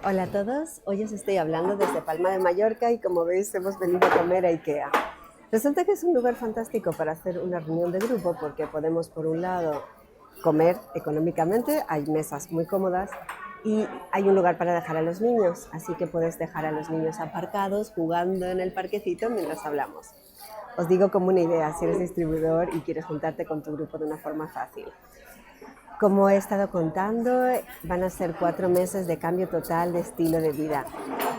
Hola a todos, hoy os estoy hablando desde Palma de Mallorca y como veis hemos venido a comer a IKEA. Resulta que es un lugar fantástico para hacer una reunión de grupo porque podemos por un lado comer económicamente, hay mesas muy cómodas y hay un lugar para dejar a los niños, así que puedes dejar a los niños aparcados jugando en el parquecito mientras hablamos. Os digo como una idea si eres distribuidor y quieres juntarte con tu grupo de una forma fácil. Como he estado contando, van a ser 4 meses de cambio total de estilo de vida.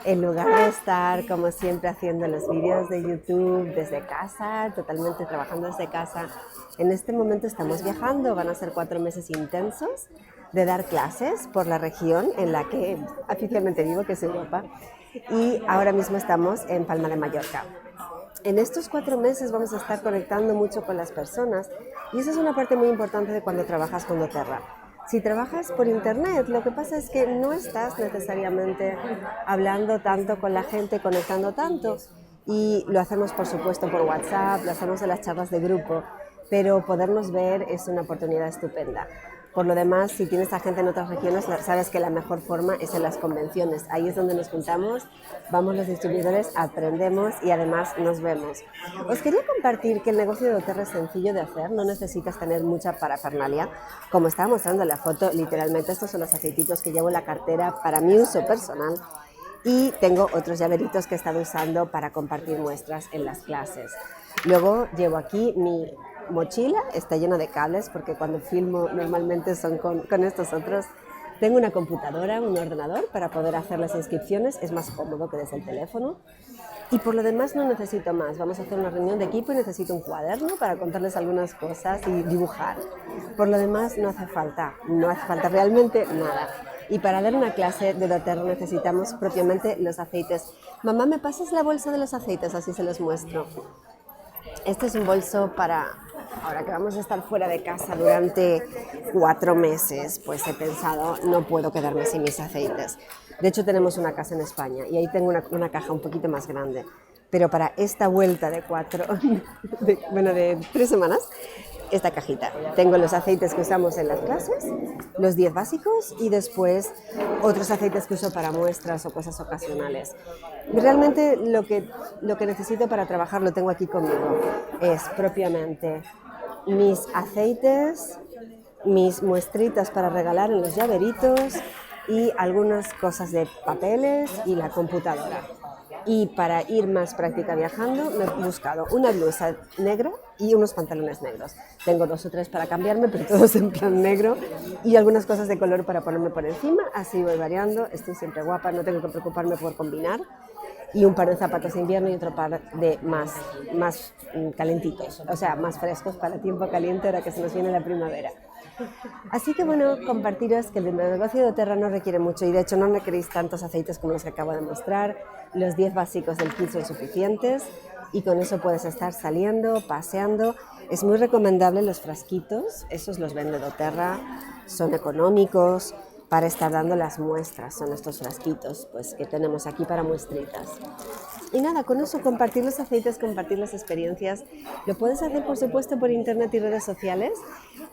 En lugar de estar, como siempre, haciendo los vídeos de YouTube desde casa, totalmente trabajando desde casa, en este momento estamos viajando. Van a ser 4 meses intensos de dar clases por la región en la que oficialmente vivo, que es Europa, y ahora mismo estamos en Palma de Mallorca. En estos 4 meses vamos a estar conectando mucho con las personas y esa es una parte muy importante de cuando trabajas con doTERRA. Si trabajas por internet, lo que pasa es que no estás necesariamente hablando tanto con la gente, conectando tanto, y lo hacemos por supuesto por WhatsApp, lo hacemos en las charlas de grupo, pero podernos ver es una oportunidad estupenda. Por lo demás, si tienes a gente en otras regiones, sabes que la mejor forma es en las convenciones. Ahí es donde nos juntamos, vamos los distribuidores, aprendemos y además nos vemos. Os quería compartir que el negocio de doTERRA es sencillo de hacer, no necesitas tener mucha parafernalia. Como estaba mostrando en la foto, literalmente estos son los aceititos que llevo en la cartera para mi uso personal. Y tengo otros llaveritos que he estado usando para compartir muestras en las clases. Luego llevo aquí mi mochila, está llena de cables porque cuando filmo normalmente son con estos otros. Tengo una computadora, un ordenador para poder hacer las inscripciones, es más cómodo que desde el teléfono. Y por lo demás no necesito más. Vamos a hacer una reunión de equipo y necesito un cuaderno para contarles algunas cosas y dibujar. Por lo demás no hace falta realmente nada. Y para dar una clase de doTERRA necesitamos propiamente los aceites. Mamá, ¿me pasas la bolsa de los aceites? Así se los muestro. Este es un bolso para, ahora que vamos a estar fuera de casa durante 4 meses, pues he pensado, no puedo quedarme sin mis aceites. De hecho, tenemos una casa en España y ahí tengo una caja un poquito más grande. Pero para esta vuelta de 3 semanas, esta cajita. Tengo los aceites que usamos en las clases, los 10 básicos y después otros aceites que uso para muestras o cosas ocasionales. Realmente lo que necesito para trabajar lo tengo aquí conmigo. Es propiamente mis aceites, mis muestritas para regalar en los llaveritos y algunas cosas de papeles y la computadora. Y para ir más práctica viajando me he buscado una blusa negra y unos pantalones negros. Tengo 2 o 3 para cambiarme, pero todos en plan negro, y algunas cosas de color para ponerme por encima, así voy variando, estoy siempre guapa, no tengo que preocuparme por combinar. Y un par de zapatos de invierno y otro par de más calentitos, o sea, más frescos para tiempo caliente ahora que se nos viene la primavera. Así que bueno, compartiros que el negocio de doTERRA no requiere mucho y de hecho no requeréis tantos aceites como los que acabo de mostrar. Los 10 básicos del kit son suficientes y con eso puedes estar saliendo, paseando. Es muy recomendable los frasquitos, esos los vende doTERRA, son económicos para estar dando las muestras, son estos frasquitos pues, que tenemos aquí para muestritas. Y nada, con eso compartir los aceites, compartir las experiencias, lo puedes hacer por supuesto por internet y redes sociales,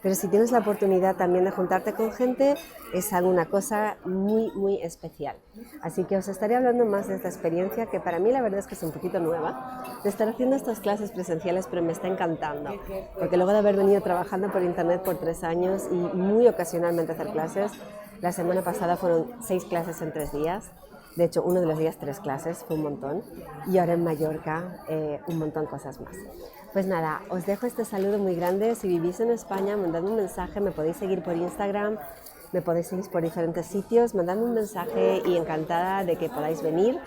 pero si tienes la oportunidad también de juntarte con gente, es alguna cosa muy especial. Así que os estaré hablando más de esta experiencia que para mí la verdad es que es un poquito nueva, de estar haciendo estas clases presenciales, pero me está encantando, porque luego de haber venido trabajando por internet por 3 años y muy ocasionalmente hacer clases, la semana pasada fueron 6 clases en 3 días. De hecho, uno de los días 3 clases, fue un montón. Y ahora en Mallorca, un montón de cosas más. Pues nada, os dejo este saludo muy grande. Si vivís en España, mandadme un mensaje, me podéis seguir por Instagram, me podéis seguir por diferentes sitios, mandadme un mensaje y encantada de que podáis venir.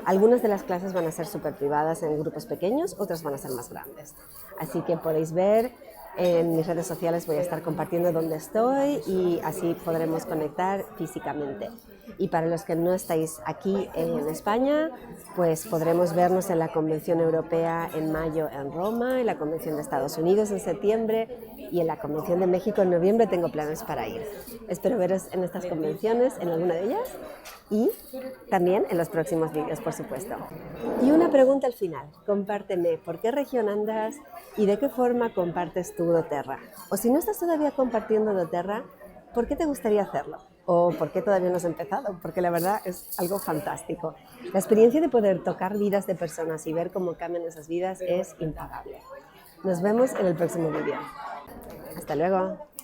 Algunas de las clases van a ser súper privadas en grupos pequeños, otras van a ser más grandes. Así que podéis ver. En mis redes sociales voy a estar compartiendo dónde estoy y así podremos conectar físicamente. Y para los que no estáis aquí en España, pues podremos vernos en la Convención Europea en mayo en Roma, en la Convención de Estados Unidos en septiembre y en la Convención de México en noviembre tengo planes para ir. Espero veros en estas convenciones, en alguna de ellas, y también en los próximos vídeos, por supuesto. Y una pregunta al final, compárteme por qué región andas y de qué forma compartes tu doTERRA. O si no estás todavía compartiendo doTERRA, ¿por qué te gustaría hacerlo? o por qué todavía no has empezado, porque la verdad es algo fantástico. La experiencia de poder tocar vidas de personas y ver cómo cambian esas vidas es impagable. Nos vemos en el próximo vídeo. Hasta luego.